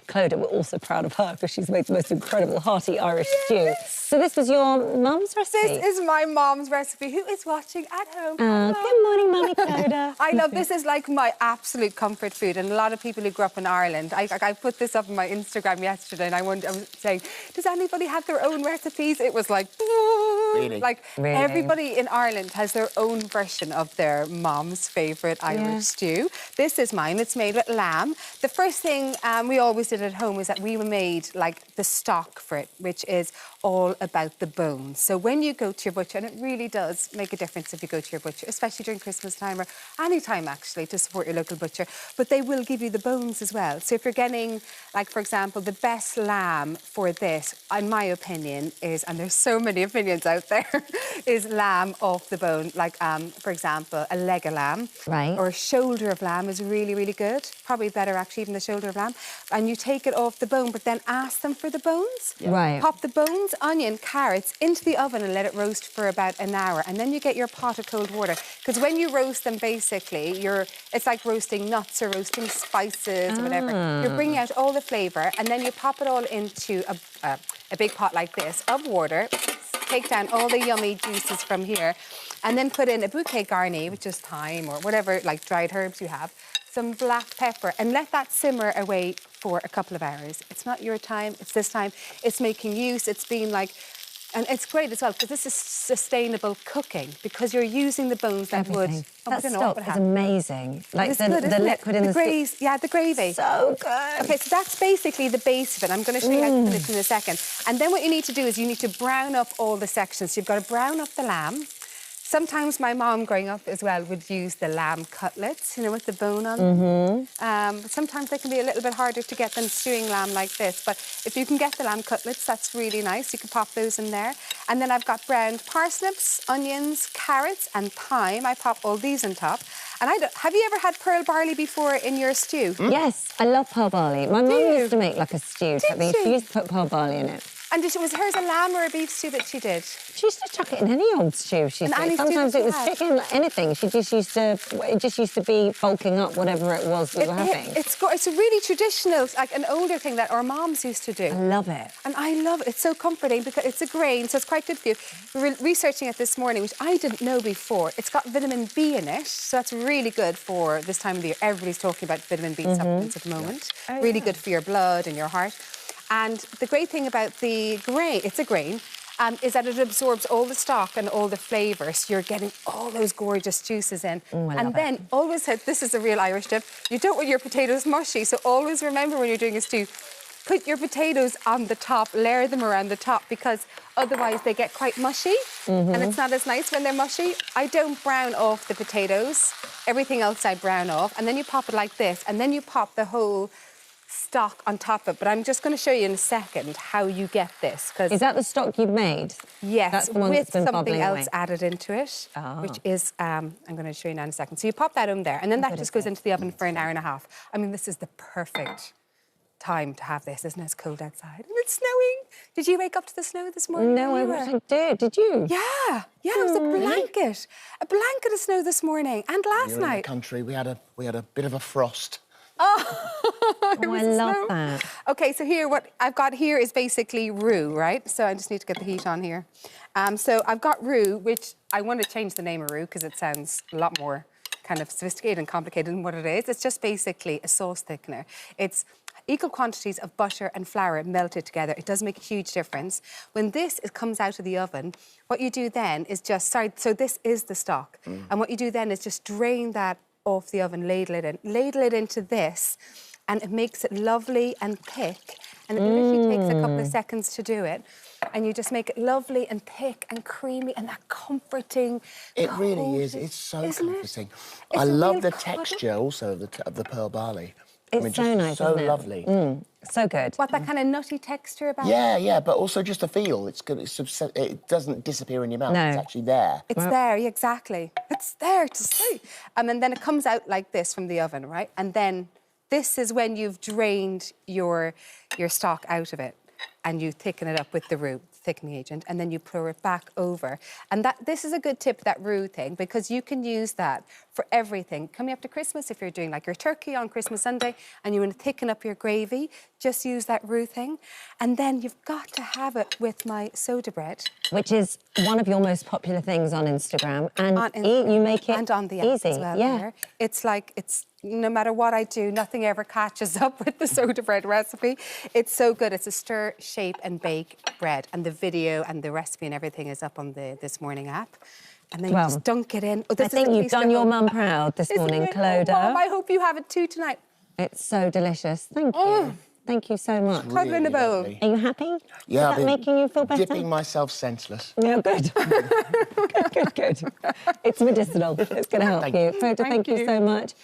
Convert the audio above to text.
Clodagh, we're also proud of her because she's made the most incredible hearty Irish stew. So this was your mum's recipe? This is my mom's recipe, who is watching at home. Good morning, Mummy Clodagh. I love this. Is like my absolute comfort food, and a lot of people who grew up in Ireland. I put this up on my Instagram yesterday, and I was saying, does anybody have their own recipes? It was like, really? Like everybody in Ireland has their own version of their mom's favourite Irish stew. This is mine. It's made with lamb. The first thing we always did at home was that we made like the stock for it, which is all about the bones. So when you go to your butcher, and it really does make a difference if you go to your butcher, especially during Christmas time or any time actually, to support your local butcher, but they will give you the bones as well. So if you're getting, like for example, the best lamb for this, in my opinion, is, and there's so many opinions out there, is lamb off the bone. Like for example, a leg of lamb, or a shoulder of lamb is really, really good. Probably better actually even the shoulder of lamb. And you take it off the bone, but then ask them for the bones. Pop the bones, onion, carrots into the oven and let it roast for about an hour. And then you get your pot of cold water. Because when you roast them, basically, it's like roasting nuts or roasting spices or whatever. You're bringing out all the flavour, and then you pop it all into a big pot like this of water. Take down all the yummy juices from here, and then put in a bouquet garni, which is thyme or whatever, like dried herbs you have, some black pepper, and let that simmer away for a couple of hours. It's not your time, it's this time. It's making use, it's been like, and it's great as well, because this is sustainable cooking, because you're using the bones that would... That stock is amazing. Like the liquid in the gravy. Yeah, the gravy. So good. Okay, so that's basically the base of it. I'm going to show you how to finish in a second. And then what you need to do is you need to brown up all the sections. So you've got to brown up the lamb. Sometimes my mom, growing up as well, would use the lamb cutlets, you know, with the bone on them. But sometimes they can be a little bit harder to get than stewing lamb like this. But if you can get the lamb cutlets, that's really nice. You can pop those in there. And then I've got browned parsnips, onions, carrots and thyme. I pop all these on top. And have you ever had pearl barley before in your stew? Yes, I love pearl barley. My mum used to make like a stew. She used to put pearl barley in it. And was hers a lamb or a beef stew that she did? She used to chuck it in any old stew. Sometimes it was chicken, anything. It just used to be bulking up whatever it was we were having. It's a really traditional, like an older thing that our moms used to do. I love it. And I love it. It's so comforting because it's a grain, so it's quite good for you. We were researching it this morning, which I didn't know before. It's got vitamin B in it, so that's really good for this time of the year. Everybody's talking about vitamin B supplements at the moment. Really good for your blood and your heart. And the great thing about the grain, it's a grain, is that it absorbs all the stock and all the flavours. You're getting all those gorgeous juices in. And then always, this is a real Irish tip, you don't want your potatoes mushy, so always remember when you're doing a stew, put your potatoes on the top, layer them around the top, because otherwise they get quite mushy, and it's not as nice when they're mushy. I don't brown off the potatoes. Everything else I brown off, and then you pop it like this, and then you pop the whole stock on top of it. But I'm just going to show you in a second how you get this. Is that the stock you've made? Yes, that's the one with that's been something else away. Added into it, which is, I'm going to show you now in a second. So you pop that in there, and then that just goes into the oven for an hour and a half. I mean, this is the perfect time to have this, isn't it? It's cold outside and it's snowing. Did you wake up to the snow this morning? No, I wish I did. Did you? Yeah, it was a blanket of snow this morning and last night. In the country, we had a bit of a frost. I love that. Okay, so here, what I've got here is basically roux, right? So I just need to get the heat on here. So I've got roux, which I want to change the name of roux because it sounds a lot more kind of sophisticated and complicated than what it is. It's just basically a sauce thickener. It's equal quantities of butter and flour melted together. It does make a huge difference. When this comes out of the oven, what you do then is so this is the stock. And what you do then is just drain that off the oven, ladle it into this, and it makes it lovely and thick. And it literally takes a couple of seconds to do it. And you just make it lovely and thick and creamy and that comforting. It really is. It's so comforting. I love the texture also of the pearl barley. It's so nice, so isn't it? lovely. So good. What, that kind of nutty texture about it? Yeah, but also just the feel. It's good. It doesn't disappear in your mouth. No. It's actually there. It's there, exactly. It's there to see. And then it comes out like this from the oven, right? And then this is when you've drained your stock out of it and you thicken it up with the roux. thickening agent, and then you pour it back over. And this is a good tip, that roux thing, because you can use that for everything. Coming up to Christmas, if you're doing like your turkey on Christmas Sunday and you want to thicken up your gravy, just use that roux thing. And then you've got to have it with my soda bread. Which is one of your most popular things on Instagram. And you make it and on the app easy. as well. Yeah. It's like, no matter what I do, nothing ever catches up with the soda bread recipe. It's so good. It's a stir, shape and bake bread. And the video and the recipe and everything is up on the This Morning app. And then you just dunk it in. Oh, I think you've done your mum proud this morning, Clodagh. Mum, I hope you have it too tonight. It's so delicious. Thank you. Thank you so much. Cuddle in a bowl. Lovely. Are you happy? Yeah, Is that making you feel better? Dipping myself senseless. Yeah, good. Good. It's medicinal. It's going to help you. Clodagh, thank you so much.